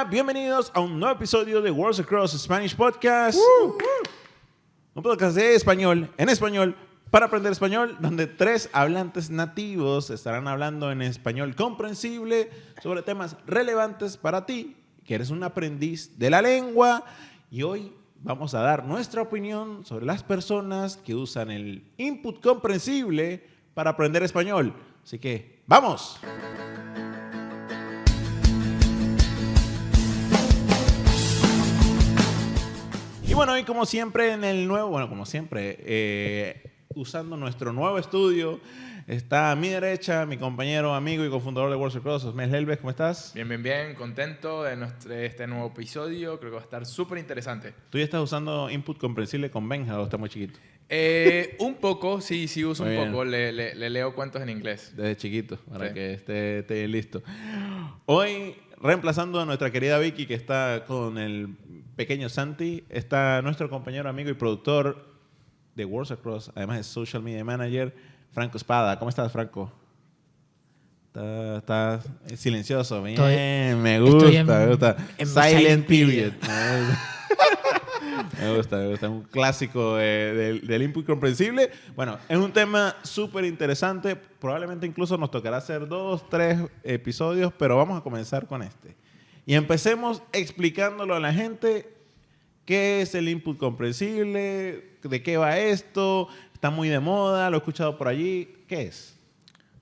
Hola, bienvenidos a un nuevo episodio de Worlds Across Spanish Podcast. Un podcast de español, en español, para aprender español, donde 3 hablantes nativos estarán hablando en español comprensible sobre temas relevantes para ti, que eres un aprendiz de la lengua. Y hoy vamos a dar nuestra opinión sobre las personas que usan el input comprensible para aprender español. Así que, ¡vamos! Y bueno, y como siempre usando nuestro nuevo estudio, está a mi derecha mi compañero, amigo y cofundador de Worlds Across, Osmel Helves. ¿Cómo estás? Bien, contento de este nuevo episodio. Creo que va a estar súper interesante. ¿Tú ya estás usando input comprensible con Benja o está muy chiquito? Un poco, sí uso Muy un bien. poco. Le leo cuentos en inglés. Desde chiquito, para Sí. que esté listo. Hoy, reemplazando a nuestra querida Vicky, que está con el pequeño Santi, está nuestro compañero, amigo y productor de Worlds Across, además de Social Media Manager, Franco Espada. ¿Cómo estás, Franco? Está silencioso. Bien, me gusta. en Silent silent period. Me gusta. Un clásico del input comprensible. Bueno, es un tema súper interesante. Probablemente incluso nos tocará hacer 2, 3 episodios, pero vamos a comenzar con este. Y empecemos explicándolo a la gente qué es el input comprensible, de qué va esto, está muy de moda, lo he escuchado por allí. ¿Qué es?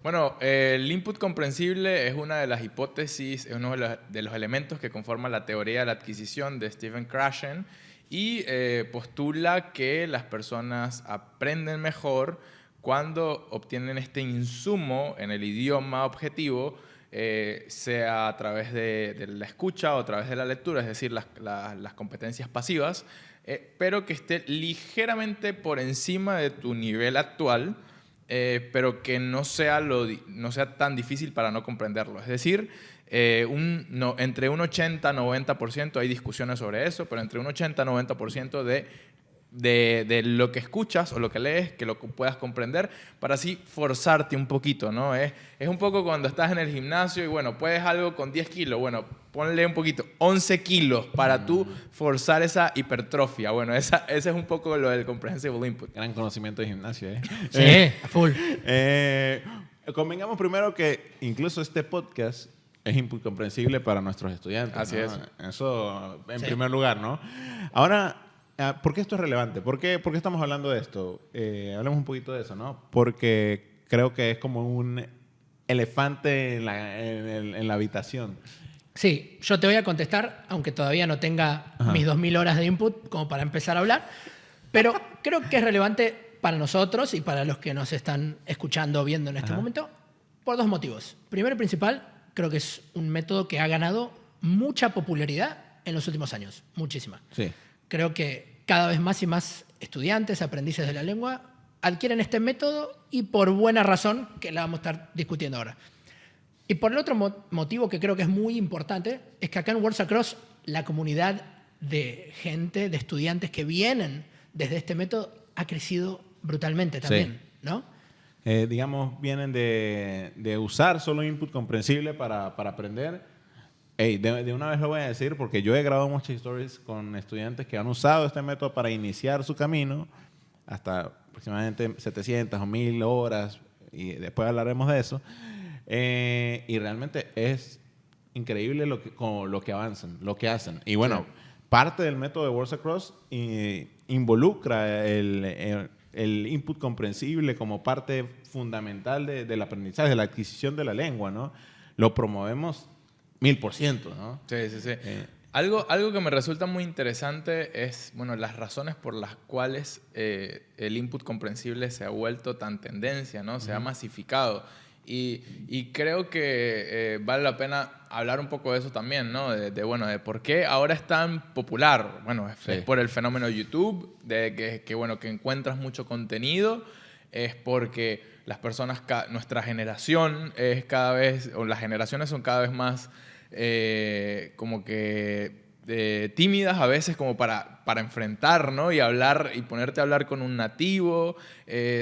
Bueno, el input comprensible es una de las hipótesis, es uno de los elementos que conforman la teoría de la adquisición de Stephen Krashen y postula que las personas aprenden mejor cuando obtienen este insumo en el idioma objetivo, sea a través de la escucha o a través de la lectura, es decir, las competencias pasivas, pero que esté ligeramente por encima de tu nivel actual, pero que no sea tan difícil para no comprenderlo. Es decir, entre un 80-90%, hay discusiones sobre eso, pero entre un 80-90% de lo que escuchas o lo que lees, que lo puedas comprender, para así forzarte un poquito, ¿no? Es un poco cuando estás en el gimnasio y, bueno, puedes algo con 10 kilos, bueno, ponle un poquito, 11 kilos para tú forzar esa hipertrofia. Bueno, ese es un poco lo del comprehensible input. Gran conocimiento de gimnasio, ¿eh? Sí, a full. Convengamos primero que incluso este podcast es input comprensible para nuestros estudiantes. Así ¿no? es. Eso en Sí. primer lugar, ¿no? Ahora, ¿por qué esto es relevante? ¿Por qué estamos hablando de esto? Hablemos un poquito de eso, ¿no? Porque creo que es como un elefante en la habitación. Sí, yo te voy a contestar, aunque todavía no tenga mis 2000 horas de input como para empezar a hablar, pero creo que es relevante para nosotros y para los que nos están escuchando o viendo en este momento por 2 motivos. Primero y principal, creo que es un método que ha ganado mucha popularidad en los últimos años, muchísima. Sí. Creo que cada vez más y más estudiantes, aprendices de la lengua, adquieren este método y por buena razón, que la vamos a estar discutiendo ahora. Y por el otro motivo que creo que es muy importante, es que acá en Worlds Across la comunidad de gente, de estudiantes que vienen desde este método ha crecido brutalmente también, ¿no? Digamos, vienen de usar solo input comprensible para aprender. Hey, de una vez lo voy a decir porque yo he grabado muchas stories con estudiantes que han usado este método para iniciar su camino hasta aproximadamente 700 o 1000 horas y después hablaremos de eso. Y realmente es increíble lo que avanzan, lo que hacen. Y bueno, parte del método de Worlds Across involucra el input comprensible como parte fundamental del aprendizaje, de la adquisición de la lengua, ¿no? Lo promovemos 1000%, ¿no? Sí. Algo que me resulta muy interesante es, bueno, las razones por las cuales el input comprensible se ha vuelto tan tendencia, ¿no? Se ha masificado. Y creo que vale la pena hablar un poco de eso también, ¿no? De por qué ahora es tan popular. Bueno, es por el fenómeno YouTube, de que encuentras mucho contenido. Es porque las personas, nuestra generación es las generaciones son cada vez más como que tímidas a veces como para enfrentar, ¿no? Y hablar y ponerte a hablar con un nativo.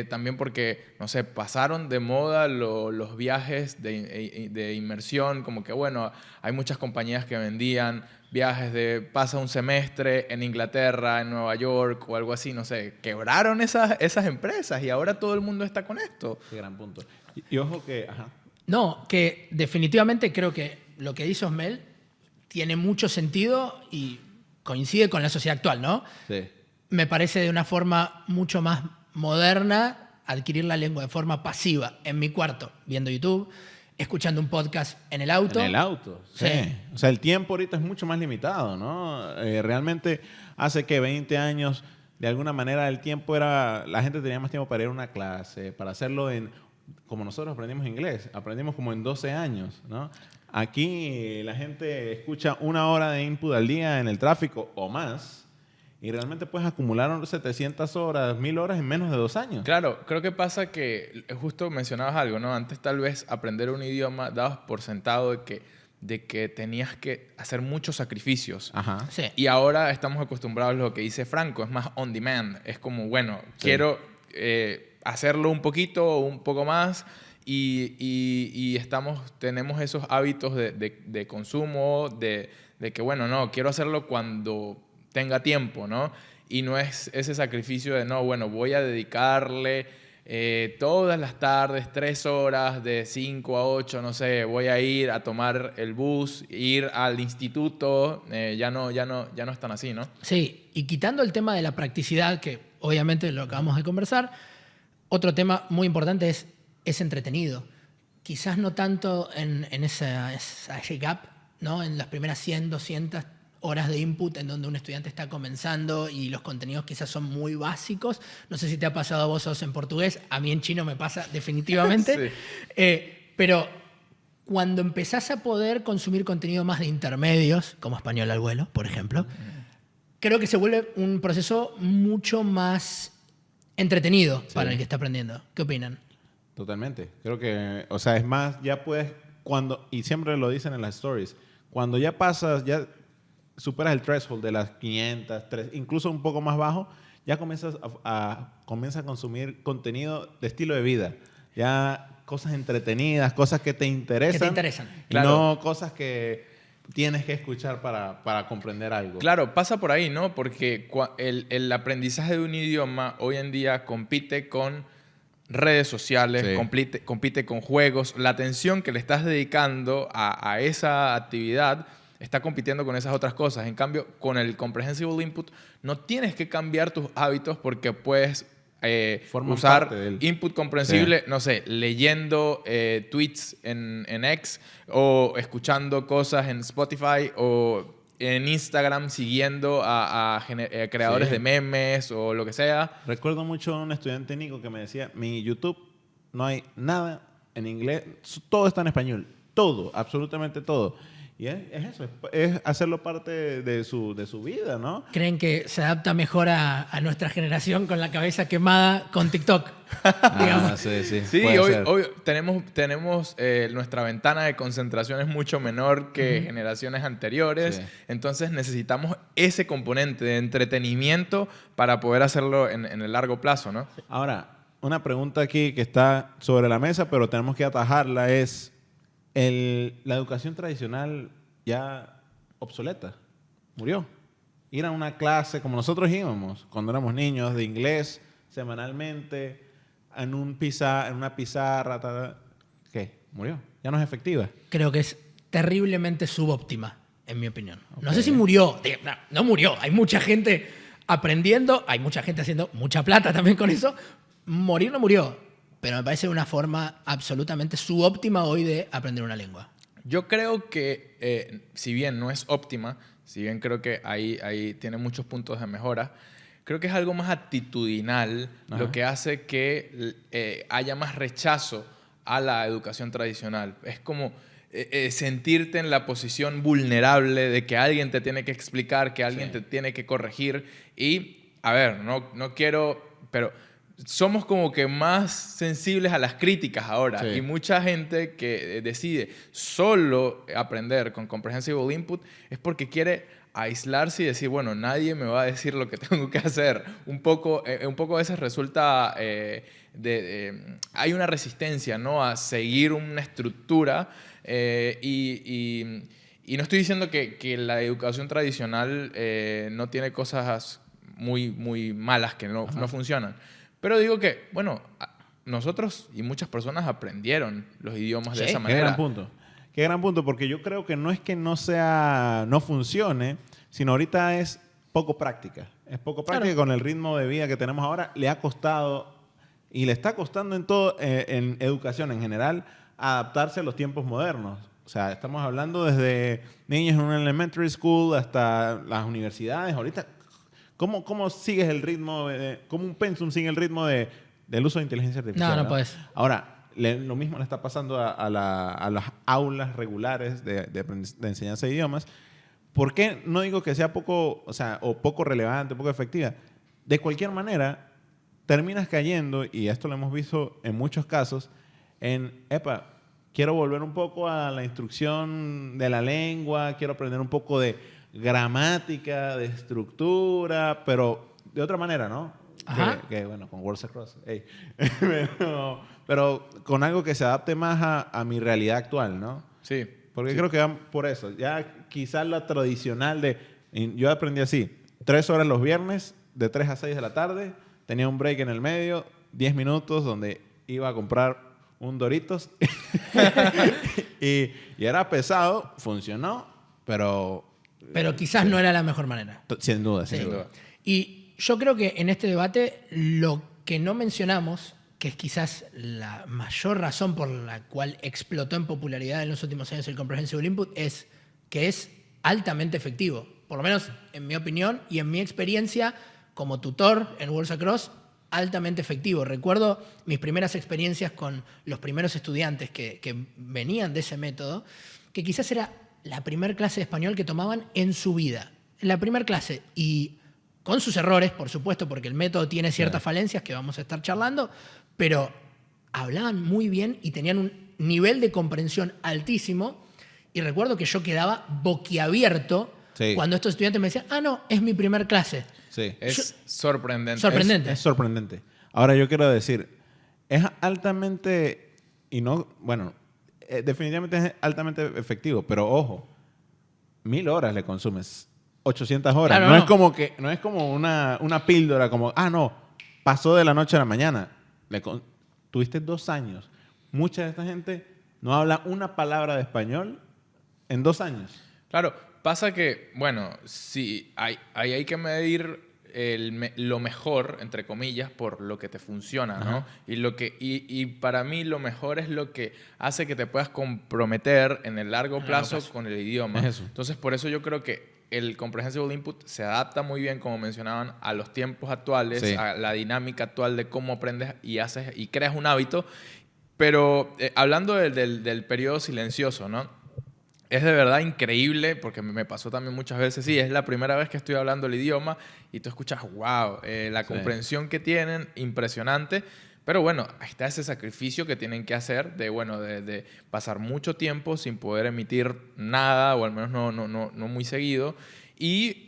También porque, no sé, pasaron de moda los viajes de inmersión, como que, bueno, hay muchas compañías que vendían viajes de pasa un semestre en Inglaterra, en Nueva York o algo así, no sé. Quebraron esas empresas y ahora todo el mundo está con esto. Qué gran punto. Y ojo que... Ajá. No, que definitivamente creo que lo que dice Osmel tiene mucho sentido y coincide con la sociedad actual, ¿no? Sí. Me parece de una forma mucho más moderna adquirir la lengua de forma pasiva, en mi cuarto, viendo YouTube, escuchando un podcast en el auto. En el auto, sí. O sea, el tiempo ahorita es mucho más limitado, ¿no? Realmente hace que 20 años, de alguna manera, el tiempo era... La gente tenía más tiempo para ir a una clase, para hacerlo en... Como nosotros aprendimos inglés, aprendimos como en 12 años, ¿no? Aquí la gente escucha 1 hora de input al día en el tráfico o más y realmente puedes acumular 700 horas, 1000 horas en menos de 2 años. Claro, creo que pasa que justo mencionabas algo, ¿no? Antes tal vez aprender un idioma dabas por sentado de que tenías que hacer muchos sacrificios. Ajá. Sí. Y ahora estamos acostumbrados a lo que dice Franco, es más on demand. Es como, bueno, Sí. quiero hacerlo un poquito o un poco más y tenemos esos hábitos de consumo, de que, bueno, no, quiero hacerlo cuando tenga tiempo, ¿no? Y no es ese sacrificio de, no, bueno, voy a dedicarle todas las tardes, 3 horas, de 5 a 8, no sé, voy a ir a tomar el bus, ir al instituto, ya no es tan así, ¿no? Sí, y quitando el tema de la practicidad, que obviamente lo acabamos de conversar, otro tema muy importante es entretenido. Quizás no tanto en ese gap, ¿no? En las primeras 100, 200 horas de input en donde un estudiante está comenzando y los contenidos quizás son muy básicos. No sé si te ha pasado a vos sos en portugués, a mí en chino me pasa definitivamente. Sí. Pero cuando empezás a poder consumir contenido más de intermedios, como español al vuelo, por ejemplo, creo que se vuelve un proceso mucho más entretenido para el que está aprendiendo. ¿Qué opinan? Totalmente. Creo que, o sea, es más, ya puedes, y siempre lo dicen en las stories, cuando ya pasas, ya superas el threshold de las 500, incluso un poco más bajo, ya comienzas a consumir contenido de estilo de vida. Ya cosas entretenidas, cosas que te interesan. Que te interesan. Y Claro. no cosas que tienes que escuchar para comprender algo. Claro, pasa por ahí, ¿no? Porque el aprendizaje de un idioma hoy en día compite con redes sociales, Sí. compite con juegos. La atención que le estás dedicando a esa actividad está compitiendo con esas otras cosas. En cambio, con el Comprehensible Input no tienes que cambiar tus hábitos porque puedes Forman usar parte del... input comprensible, Sí. no sé, leyendo tweets en X o escuchando cosas en Spotify o en Instagram siguiendo a creadores Sí. de memes o lo que sea. Recuerdo mucho a un estudiante Nico que me decía, mi YouTube no hay nada en inglés, todo está en español, todo, absolutamente todo. Y es eso, es hacerlo parte de su vida, ¿no? ¿Creen que se adapta mejor a nuestra generación con la cabeza quemada con TikTok? Digamos. Sí, sí. Sí, puede hoy, ser. hoy tenemos nuestra ventana de concentración es mucho menor que generaciones anteriores, Sí. entonces necesitamos ese componente de entretenimiento para poder hacerlo en el largo plazo, ¿no? Ahora, una pregunta aquí que está sobre la mesa, pero tenemos que atajarla, es la educación tradicional ya obsoleta, murió. Ir a una clase como nosotros íbamos cuando éramos niños de inglés semanalmente en una pizarra, ¿qué? Murió. Ya no es efectiva. Creo que es terriblemente subóptima, en mi opinión. No Ok. sé si murió. No murió. Hay mucha gente aprendiendo, hay mucha gente haciendo mucha plata también con eso. Morir no murió, pero me parece una forma absolutamente subóptima hoy de aprender una lengua. Yo creo que, si bien no es óptima, si bien creo que ahí tiene muchos puntos de mejora, creo que es algo más actitudinal Ajá. lo que hace que haya más rechazo a la educación tradicional. Es como sentirte en la posición vulnerable de que alguien te tiene que explicar, que alguien Sí. te tiene que corregir. Y, a ver, no quiero, pero somos como que más sensibles a las críticas ahora. Sí. Y mucha gente que decide solo aprender con Comprehensible Input es porque quiere aislarse y decir, bueno, nadie me va a decir lo que tengo que hacer. Un poco a veces resulta... hay una resistencia, ¿no?, a seguir una estructura y no estoy diciendo que la educación tradicional no tiene cosas muy, muy malas que no funcionan. Pero digo que, bueno, nosotros y muchas personas aprendieron los idiomas de esa Qué manera. gran punto. Qué gran punto, porque yo creo que no es que no funcione, sino ahorita es poco práctica. Es poco práctica con el ritmo de vida que tenemos ahora. Le ha costado y le está costando en todo, en educación en general, adaptarse a los tiempos modernos. O sea, estamos hablando desde niños en una elementary school hasta las universidades. Ahorita, ¿cómo sigues el ritmo? ¿Cómo un pensum sigue el ritmo del uso de inteligencia artificial? No puedes. Ahora, lo mismo le está pasando a las aulas regulares de enseñanza de idiomas. ¿Por qué no digo que sea poco, o poco relevante, poco efectiva? De cualquier manera, terminas cayendo, y esto lo hemos visto en muchos casos, quiero volver un poco a la instrucción de la lengua, quiero aprender un poco de gramática, de estructura, pero de otra manera, ¿no? Ajá. Que bueno, con Words Across. Hey. pero con algo que se adapte más a mi realidad actual, ¿no? Sí. Porque creo que van por eso. Ya quizás la tradicional yo aprendí así, 3 horas los viernes, de 3 a 6 de la tarde, tenía un break en el medio, 10 minutos donde iba a comprar un Doritos y era pesado, funcionó, pero quizás no era la mejor manera. sin duda, sin Sí. duda. Y yo creo que en este debate lo que no mencionamos, que es quizás la mayor razón por la cual explotó en popularidad en los últimos años el Comprehensible Input, es que es altamente efectivo. Por lo menos en mi opinión y en mi experiencia como tutor en Words Across, altamente efectivo. Recuerdo mis primeras experiencias con los primeros estudiantes que venían de ese método, que quizás era la primera clase de español que tomaban en su vida. La primera clase. Y con sus errores, por supuesto, porque el método tiene ciertas falencias que vamos a estar charlando, pero hablaban muy bien y tenían un nivel de comprensión altísimo. Y recuerdo que yo quedaba boquiabierto cuando estos estudiantes me decían, no, es mi primer clase. Sí. Es sorprendente. Sorprendente. Es sorprendente. Ahora yo quiero decir, es altamente, definitivamente es altamente efectivo, pero ojo, 1000 horas le consumes, 800 horas. Claro, no es como una píldora, como, pasó de la noche a la mañana. Tuviste 2 años. Mucha de esta gente no habla una palabra de español en 2 años. Claro, pasa que, bueno, sí, hay que medir lo mejor, entre comillas, por lo que te funciona, ¿no? Y para mí lo mejor es lo que hace que te puedas comprometer en el largo plazo con el idioma. Es eso. Entonces, por eso yo creo que el Comprehensible Input se adapta muy bien, como mencionaban, a los tiempos actuales, a la dinámica actual de cómo aprendes y creas un hábito. Pero hablando del periodo silencioso, ¿no? Es de verdad increíble, porque me pasó también muchas veces. Sí, es la primera vez que estoy hablando el idioma y tú escuchas, wow, la comprensión que tienen, impresionante. Pero bueno, está ese sacrificio que tienen que hacer de pasar mucho tiempo sin poder emitir nada, o al menos no muy seguido. Y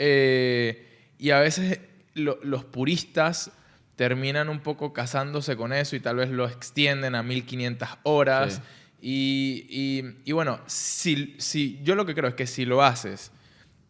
a veces los puristas terminan un poco casándose con eso y tal vez lo extienden a 1500 horas. Sí. Y bueno, si yo lo que creo es que si lo haces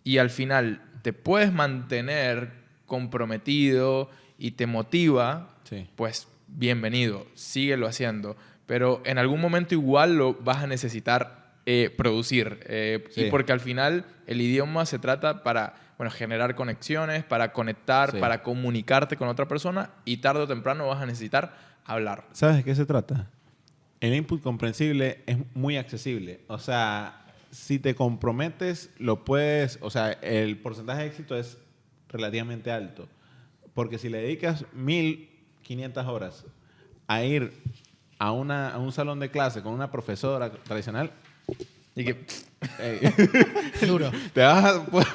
y al final te puedes mantener comprometido y te motiva, pues bienvenido, síguelo haciendo. Pero en algún momento igual lo vas a necesitar producir. Y porque al final el idioma se trata para generar conexiones, para conectar, para comunicarte con otra persona, y tarde o temprano vas a necesitar hablar. ¿Sabes de qué se trata? El input comprensible es muy accesible. O sea, si te comprometes, lo puedes... O sea, el porcentaje de éxito es relativamente alto. Porque si le dedicas 1500 horas a ir a un salón de clase con una profesora tradicional... Y que... Duro.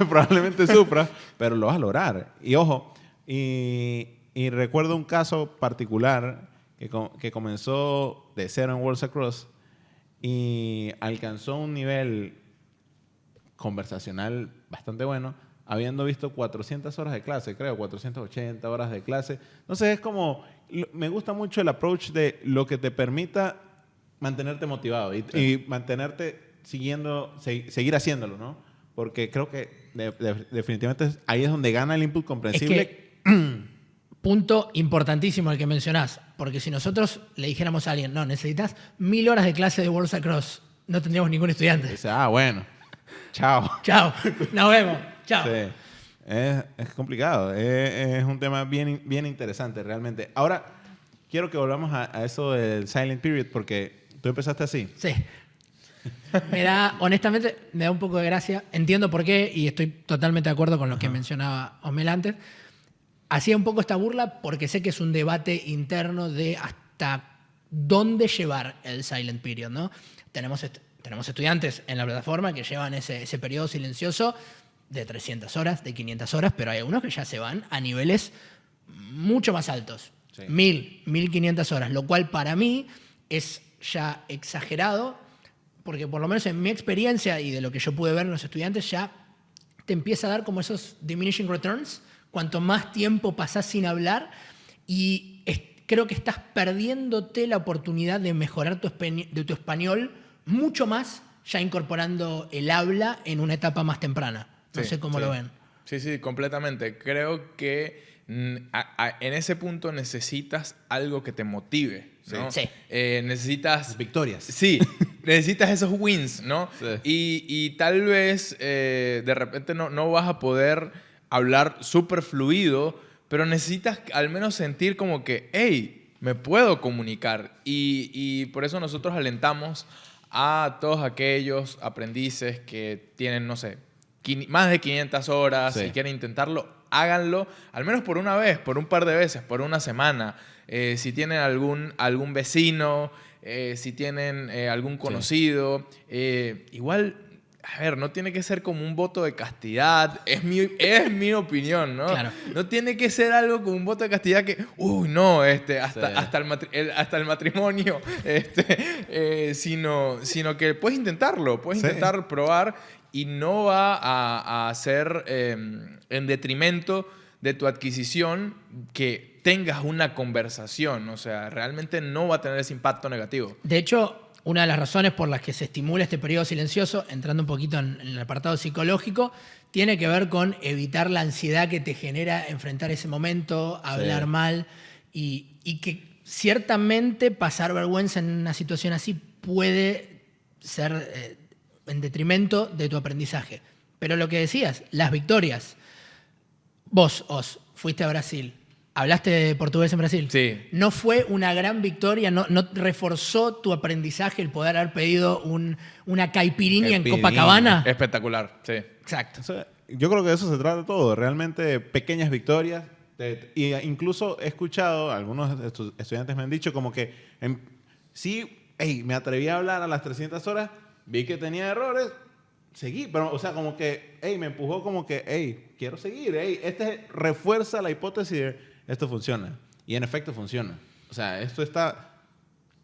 Probablemente sufras, pero lo vas a lograr. Y ojo, y y recuerdo un caso particular que comenzó de cero en Worlds Across y alcanzó un nivel conversacional bastante bueno, habiendo visto 400 horas de clase, creo, 480 horas de clase. Entonces es como, me gusta mucho el approach de lo que te permita mantenerte motivado y mantenerte seguir haciéndolo, ¿no? Porque creo que definitivamente ahí es donde gana el input comprensible. Es que, punto importantísimo el que mencionás, porque si nosotros le dijéramos a alguien, no, necesitas 1000 horas de clase de Worlds Across, no tendríamos ningún estudiante. Dice, bueno, chao. Chao, nos vemos, chao. Sí. Es complicado, es un tema bien interesante realmente. Ahora, quiero que volvamos a eso del silent period, porque tú empezaste así. Sí. Honestamente, me da un poco de gracia. Entiendo por qué y estoy totalmente de acuerdo con lo que mencionaba Osmel antes. Hacía un poco esta burla porque sé que es un debate interno de hasta dónde llevar el silent period, ¿no? Tenemos estudiantes en la plataforma que llevan ese periodo silencioso de 300 horas, de 500 horas, pero hay algunos que ya se van a niveles mucho más altos. Sí. 1500 horas, lo cual para mí es ya exagerado, porque por lo menos en mi experiencia y de lo que yo pude ver en los estudiantes, ya te empieza a dar como esos diminishing returns, cuanto más tiempo pasás sin hablar, y creo que estás perdiéndote la oportunidad de mejorar tu español mucho más ya incorporando el habla en una etapa más temprana. No sé cómo lo ven. Sí, completamente. Creo que en ese punto necesitas algo que te motive, ¿no? Sí. Necesitas... victorias. Sí, necesitas esos wins, ¿no? Sí. Y tal vez de repente no vas a poder hablar súper fluido, pero necesitas al menos sentir como que, hey, me puedo comunicar. Y por eso nosotros alentamos a todos aquellos aprendices que tienen, no sé, más de 500 horas y quieren intentarlo, háganlo al menos por una vez, por un par de veces, por una semana. Si tienen algún vecino, si tienen algún conocido, igual, a ver, no tiene que ser como un voto de castidad, es mi opinión, ¿no? Claro. No tiene que ser algo como un voto de castidad que, no, hasta el matrimonio, sino que puedes intentarlo, puedes intentar probar. Y no va a ser en detrimento de tu adquisición que tengas una conversación. O sea, realmente no va a tener ese impacto negativo. De hecho, una de las razones por las que se estimula este periodo silencioso, entrando un poquito en el apartado psicológico, tiene que ver con evitar la ansiedad que te genera enfrentar ese momento, hablar mal y que ciertamente pasar vergüenza en una situación así puede ser... en detrimento de tu aprendizaje. Pero lo que decías, las victorias. Vos, fuiste a Brasil. ¿Hablaste portugués en Brasil? Sí. ¿No fue una gran victoria? ¿No reforzó tu aprendizaje el poder haber pedido una caipirinha en Copacabana? Espectacular, sí. Exacto. O sea, yo creo que de eso se trata todo. Realmente pequeñas victorias. Y incluso he escuchado, algunos estudiantes me han dicho como que me atreví a hablar a las 300 horas, vi que tenía errores, seguí. Pero, o sea, como que, me empujó como que, quiero seguir. Refuerza la hipótesis de esto funciona. Y en efecto funciona. O sea, esto está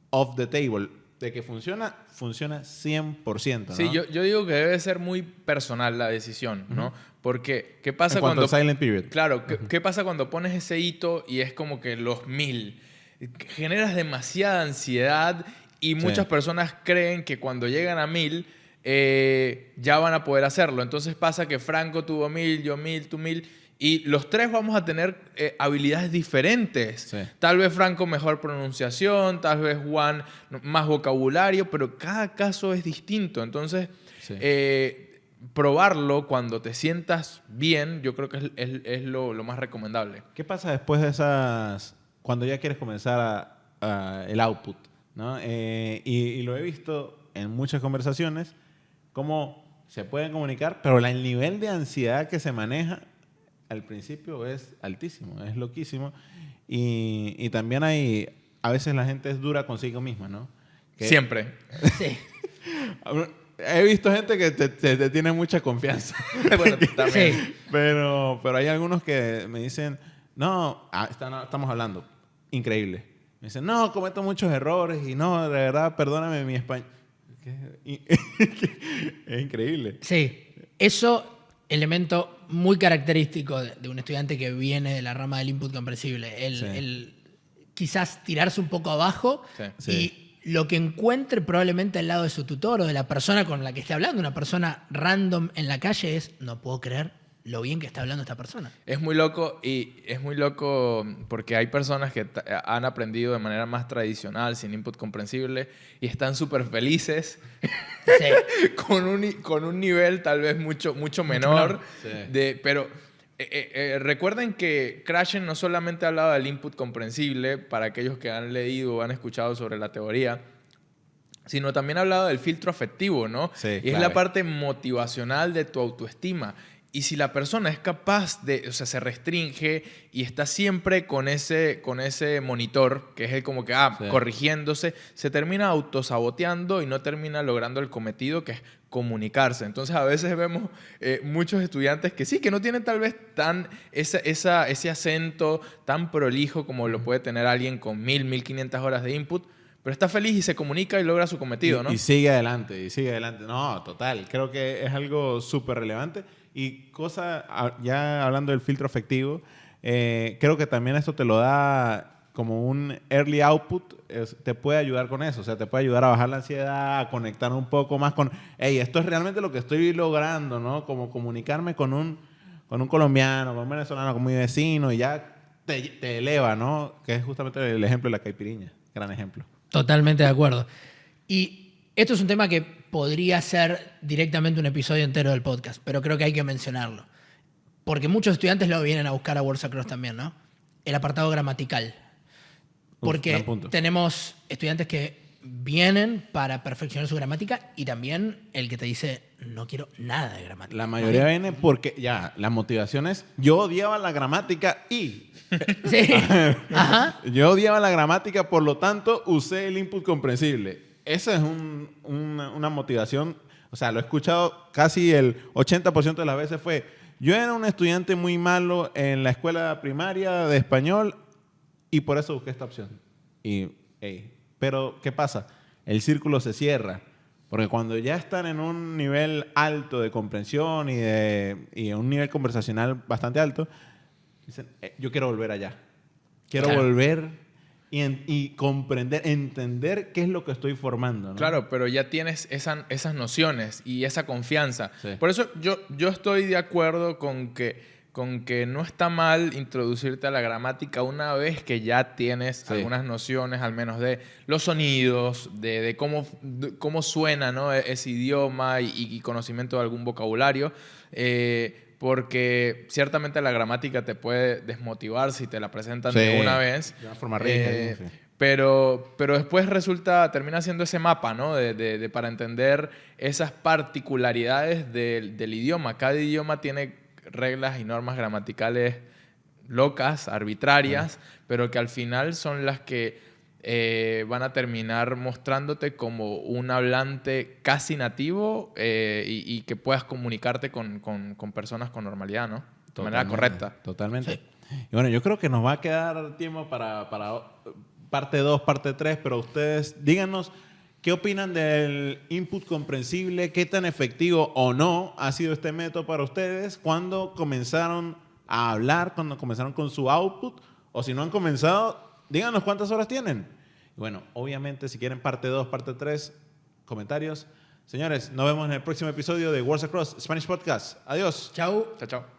off the table. De que funciona 100%, ¿no? Sí, yo digo que debe ser muy personal la decisión, ¿no? Porque, ¿qué pasa cuando... silent period. Claro, ¿qué pasa cuando pones ese hito y es como que los 1000? Generas demasiada ansiedad. Y muchas personas creen que cuando llegan a 1000 ya van a poder hacerlo. Entonces pasa que Franco tuvo 1000, yo 1000, tú 1000. Y los tres vamos a tener habilidades diferentes. Sí. Tal vez Franco mejor pronunciación, tal vez Juan más vocabulario, pero cada caso es distinto. Entonces, probarlo cuando te sientas bien, yo creo que es lo más recomendable. ¿Qué pasa después de esas... cuando ya quieres comenzar el output? ¿No? Y lo he visto en muchas conversaciones, cómo se pueden comunicar, pero el nivel de ansiedad que se maneja al principio es altísimo, es loquísimo. Y también a veces la gente es dura consigo misma, ¿no? Siempre. Sí. He visto gente que te tiene mucha confianza. Bueno, también. Sí. Pero hay algunos que me dicen, no, estamos hablando, increíble. Me dicen, no, cometo muchos errores y no, de verdad, perdóname mi español. Es increíble. Sí, eso, elemento muy característico de un estudiante que viene de la rama del input comprensible. El quizás tirarse un poco abajo y lo que encuentre probablemente al lado de su tutor o de la persona con la que esté hablando, una persona random en la calle, es, no puedo creer lo bien que está hablando esta persona. Es muy loco porque hay personas que han aprendido de manera más tradicional, sin input comprensible, y están súper felices con un nivel tal vez mucho menor. Sí. Pero recuerden que Krashen no solamente hablaba del input comprensible, para aquellos que han leído o han escuchado sobre la teoría, sino también hablaba del filtro afectivo, ¿no? Sí, y es la parte motivacional de tu autoestima. Y si la persona es capaz de, o sea, se restringe y está siempre con ese monitor, que es el como que, corrigiéndose, se termina autosaboteando y no termina logrando el cometido, que es comunicarse. Entonces, a veces vemos muchos estudiantes que sí, que no tienen tal vez ese acento tan prolijo como lo puede tener alguien con 1,500 horas de input, pero está feliz y se comunica y logra su cometido, ¿no? Y sigue adelante, No, total. Creo que es algo súper relevante. Y ya hablando del filtro afectivo, creo que también esto te lo da como un early output, te puede ayudar con eso. O sea, te puede ayudar a bajar la ansiedad, a conectar un poco más con, hey, esto es realmente lo que estoy logrando, ¿no? Como comunicarme con un colombiano, con un venezolano, con mi vecino, y ya te eleva, ¿no? Que es justamente el ejemplo de la caipiriña. Gran ejemplo. Totalmente de acuerdo. Y esto es un tema que podría ser directamente un episodio entero del podcast, pero creo que hay que mencionarlo. Porque muchos estudiantes lo vienen a buscar a Worlds Across también, ¿no? El apartado gramatical. Porque tenemos estudiantes que vienen para perfeccionar su gramática y también el que te dice, no quiero nada de gramática. La mayoría viene porque, la motivación es, yo odiaba la gramática y... Sí. Ajá. Yo odiaba la gramática, por lo tanto, usé el input comprensible. Esa es una motivación, o sea, lo he escuchado casi el 80% de las veces fue, yo era un estudiante muy malo en la escuela primaria de español y por eso busqué esta opción. Pero, ¿qué pasa? El círculo se cierra, porque cuando ya están en un nivel alto de comprensión y un nivel conversacional bastante alto, dicen, yo quiero volver allá. Quiero volver y comprender, entender qué es lo que estoy formando, ¿no? Claro, pero ya tienes esas nociones y esa confianza. Sí. Por eso yo estoy de acuerdo con que no está mal introducirte a la gramática una vez que ya tienes algunas nociones, al menos de los sonidos, de cómo suena, ¿no? ese idioma y conocimiento de algún vocabulario. Porque ciertamente la gramática te puede desmotivar si te la presentan de una vez. De una forma rica. Pero después termina siendo ese mapa, ¿no? Para entender esas particularidades del idioma. Cada idioma tiene reglas y normas gramaticales locas, arbitrarias, pero que al final son las que van a terminar mostrándote como un hablante casi nativo y que puedas comunicarte con personas con normalidad, ¿no? De manera correcta. Totalmente. Sí. Y bueno, yo creo que nos va a quedar tiempo para parte 2, parte 3, pero ustedes díganos qué opinan del input comprensible, qué tan efectivo o no ha sido este método para ustedes, cuando comenzaron a hablar, cuando comenzaron con su output, o si no han comenzado, díganos cuántas horas tienen. Y bueno, obviamente, si quieren parte 2, parte 3, comentarios. Señores, nos vemos en el próximo episodio de Worlds Across Spanish Podcast. Adiós. Chao. Chao, chao.